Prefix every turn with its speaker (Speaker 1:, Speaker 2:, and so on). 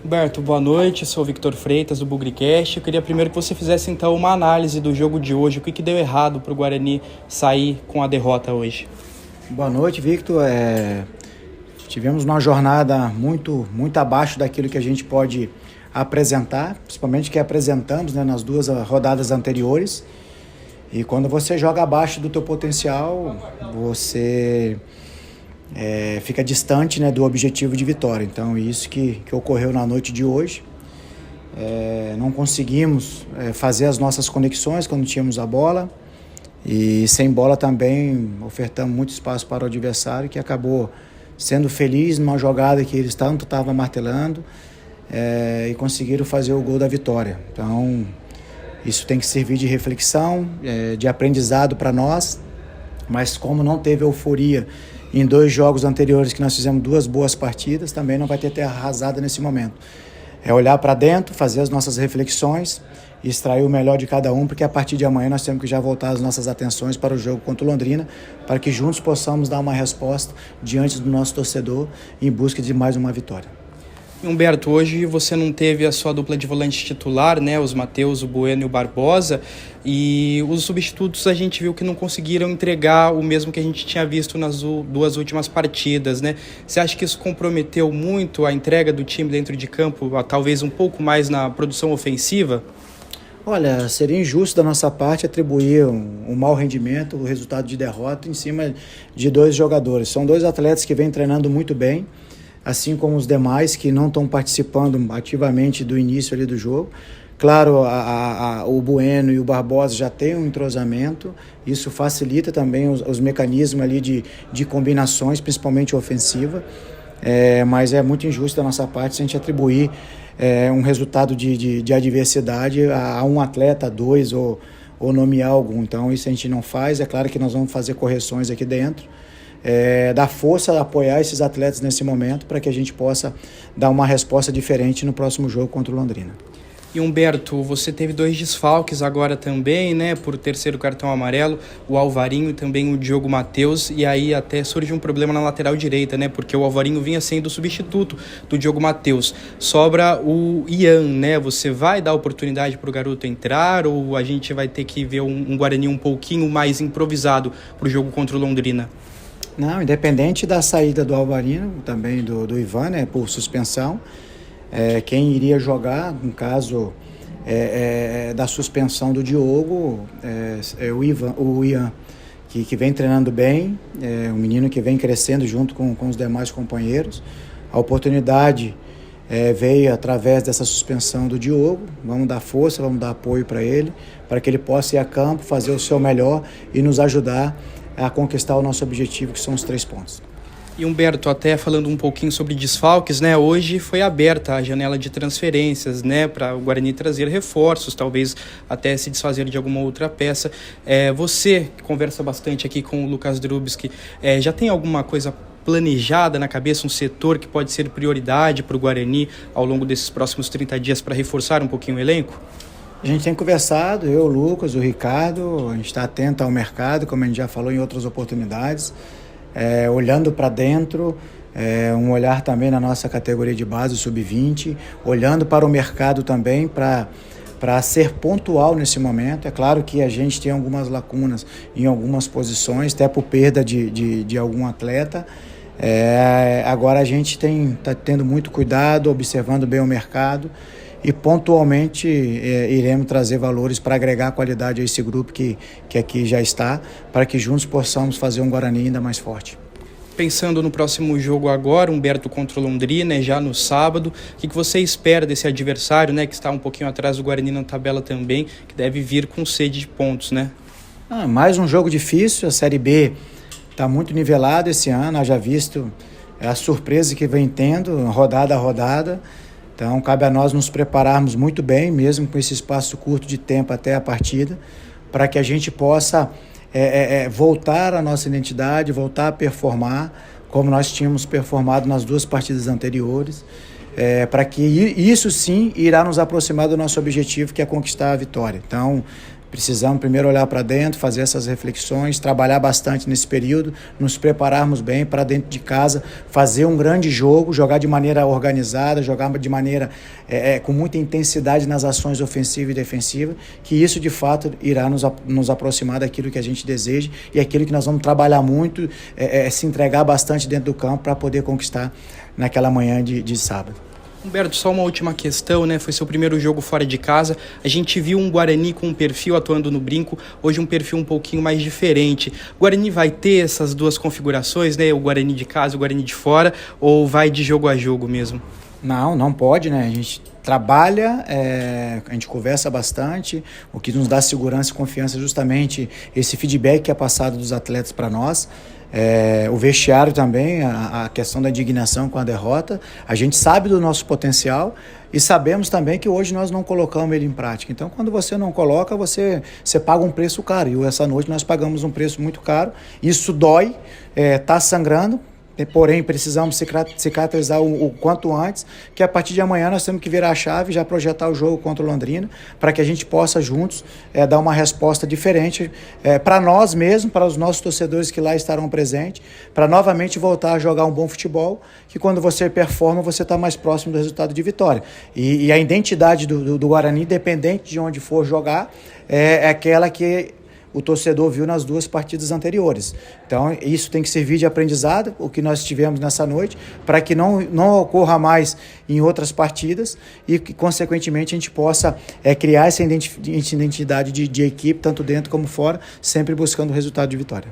Speaker 1: Humberto, boa noite, sou o Victor Freitas do Bugricast. Eu queria primeiro que você fizesse então uma análise do jogo de hoje. O que deu errado para o Guarani sair com a derrota hoje?
Speaker 2: Boa noite, Victor. Tivemos uma jornada muito abaixo daquilo que a gente pode apresentar, principalmente que apresentamos, né, nas duas rodadas anteriores. E quando você joga abaixo do teu potencial, você fica distante, né, do objetivo de vitória. Então, isso que ocorreu na noite de hoje. Não conseguimos fazer as nossas conexões quando tínhamos a bola. E sem bola também ofertamos muito espaço para o adversário, que acabou sendo feliz numa jogada que eles tanto estavam martelando e conseguiram fazer o gol da vitória. Então, isso tem que servir de reflexão, de aprendizado para nós, mas como não teve euforia em 2 jogos anteriores que nós fizemos 2 boas partidas, também não vai ter terra arrasada nesse momento. É olhar para dentro, fazer as nossas reflexões e extrair o melhor de cada um, porque a partir de amanhã nós temos que já voltar as nossas atenções para o jogo contra o Londrina, para que juntos possamos dar uma resposta diante do nosso torcedor em busca de mais uma vitória.
Speaker 1: Humberto, hoje você não teve a sua dupla de volante titular, né? Os Matheus, o Bueno e o Barbosa, e os substitutos a gente viu que não conseguiram entregar o mesmo que a gente tinha visto nas 2 últimas partidas, né? Você acha que isso comprometeu muito a entrega do time dentro de campo, talvez um pouco mais na produção ofensiva?
Speaker 2: Olha, seria injusto da nossa parte atribuir um mau rendimento, o resultado de derrota em cima de 2 jogadores. São 2 atletas que vêm treinando muito bem, assim como os demais que não estão participando ativamente do início ali do jogo. Claro, o Bueno e o Barbosa já têm um entrosamento, isso facilita também os mecanismos ali de combinações, principalmente ofensiva, mas é muito injusto da nossa parte se a gente atribuir um resultado de adversidade a um atleta, a 2 ou nomear algum. Então isso a gente não faz. É claro que nós vamos fazer correções aqui dentro, dar força a apoiar esses atletas nesse momento para que a gente possa dar uma resposta diferente no próximo jogo contra o Londrina.
Speaker 1: E Humberto, você teve 2 desfalques agora também, né, por 3º cartão amarelo, o Alvarinho e também o Diogo Matheus, e aí até surge um problema na lateral direita, né, porque o Alvarinho vinha sendo o substituto do Diogo Matheus. Sobra o Ian, né, você vai dar oportunidade para o garoto entrar ou a gente vai ter que ver um Guarani um pouquinho mais improvisado para o jogo contra o Londrina?
Speaker 2: Não, independente da saída do Alvarinho, também do Ivan, né, por suspensão, quem iria jogar, no caso da suspensão do Diogo, é o Ian, que vem treinando bem, um menino que vem crescendo junto com os demais companheiros. A oportunidade veio através dessa suspensão do Diogo. Vamos dar força, vamos dar apoio para ele, para que ele possa ir a campo, fazer o seu melhor e nos ajudar a conquistar o nosso objetivo, que são os 3 pontos.
Speaker 1: E Humberto, até falando um pouquinho sobre desfalques, né? Hoje foi aberta a janela de transferências, né? Para o Guarani trazer reforços, talvez até se desfazer de alguma outra peça. Você que conversa bastante aqui com o Lucas Drubski, já tem alguma coisa planejada na cabeça, um setor que pode ser prioridade para o Guarani ao longo desses próximos 30 dias para reforçar um pouquinho o elenco?
Speaker 2: A gente tem conversado, eu, o Lucas, o Ricardo, a gente está atento ao mercado, como a gente já falou em outras oportunidades, olhando para dentro, um olhar também na nossa categoria de base, sub-20, olhando para o mercado também para ser pontual nesse momento. É claro que a gente tem algumas lacunas em algumas posições, até por perda de algum atleta. Agora a gente está tendo muito cuidado, observando bem o mercado e pontualmente iremos trazer valores para agregar qualidade a esse grupo que aqui já está, para que juntos possamos fazer um Guarani ainda mais forte.
Speaker 1: Pensando no próximo jogo agora, Humberto contra o Londrina, já no sábado, o que você espera desse adversário, né, que está um pouquinho atrás do Guarani na tabela também, que deve vir com sede de pontos, né?
Speaker 2: Mais um jogo difícil, a Série B está muito nivelada esse ano, haja visto a surpresa que vem tendo, rodada a rodada. Então, cabe a nós nos prepararmos muito bem, mesmo com esse espaço curto de tempo até a partida, para que a gente possa voltar à nossa identidade, voltar a performar, como nós tínhamos performado nas 2 partidas anteriores, para que isso sim irá nos aproximar do nosso objetivo, que é conquistar a vitória. Então, Precisamos primeiro olhar para dentro, fazer essas reflexões, trabalhar bastante nesse período, nos prepararmos bem para dentro de casa, fazer um grande jogo, jogar de maneira organizada, jogar de maneira com muita intensidade nas ações ofensivas e defensivas, que isso de fato irá nos aproximar daquilo que a gente deseja e aquilo que nós vamos trabalhar muito, se entregar bastante dentro do campo para poder conquistar naquela manhã de sábado.
Speaker 1: Humberto, só uma última questão, né? Foi seu primeiro jogo fora de casa. A gente viu um Guarani com um perfil atuando no Brinco, hoje um perfil um pouquinho mais diferente. O Guarani vai ter essas duas configurações, né? O Guarani de casa e o Guarani de fora, ou vai de jogo a jogo mesmo?
Speaker 2: Não pode, né? A gente trabalha, a gente conversa bastante, o que nos dá segurança e confiança é justamente esse feedback que é passado dos atletas para nós. O vestiário também, a questão da indignação com a derrota, a gente sabe do nosso potencial e sabemos também que hoje nós não colocamos ele em prática. Então, quando você não coloca, você paga um preço caro. E essa noite nós pagamos um preço muito caro. Isso dói, tá sangrando. Porém, precisamos cicatrizar o quanto antes, que a partir de amanhã nós temos que virar a chave e já projetar o jogo contra o Londrina, para que a gente possa juntos dar uma resposta diferente para nós mesmos, para os nossos torcedores que lá estarão presentes, para novamente voltar a jogar um bom futebol, que quando você performa, você está mais próximo do resultado de vitória. E a identidade do Guarani, independente de onde for jogar, é aquela que o torcedor viu nas duas partidas anteriores. Então, isso tem que servir de aprendizado, o que nós tivemos nessa noite, para que não ocorra mais em outras partidas e que, consequentemente, a gente possa criar essa identidade de equipe, tanto dentro como fora, sempre buscando o resultado de vitória.